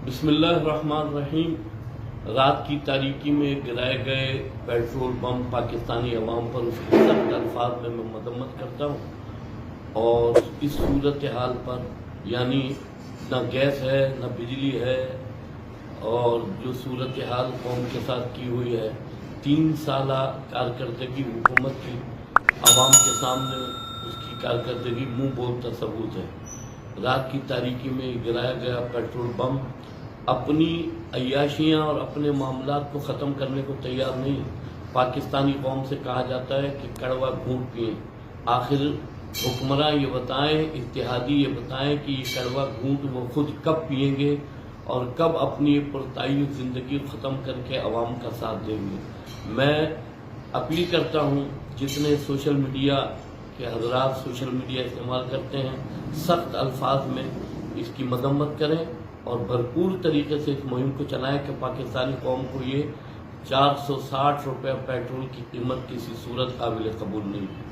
بسم اللہ الرحمن الرحیم۔ رات کی تاریکی میں گرائے گئے پیٹرول بم پاکستانی عوام پر اس کے سخت الفاظ میں مذمت کرتا ہوں، اور اس صورتحال پر یعنی نہ گیس ہے نہ بجلی ہے، اور جو صورتحال قوم کے ساتھ کی ہوئی ہے، 3 سالہ کارکردگی حکومت کی عوام کے سامنے اس کی کارکردگی منہ بولتا ثبوت ہے۔ رات کی تاریکی میں گرایا گیا پیٹرول بم اپنی عیاشیاں اور اپنے معاملات کو ختم کرنے کو تیار نہیں۔ پاکستانی قوم سے کہا جاتا ہے کہ کڑوا گھونٹ پئیں، آخر حکمراں یہ بتائیں، اتحادی یہ بتائیں کہ یہ کڑوا گھونٹ وہ خود کب پئیں گے اور کب اپنی پرتعیش زندگی ختم کر کے عوام کا ساتھ دیں گے۔ میں اپیل کرتا ہوں جتنے سوشل میڈیا کے حضرات سوشل میڈیا استعمال کرتے ہیں، سخت الفاظ میں اس کی مذمت کریں اور بھرپور طریقے سے اس مہم کو چلائیں کہ پاکستانی قوم کو یہ 460 روپے پیٹرول کی قیمت کسی صورت قابل قبول نہیں ہے۔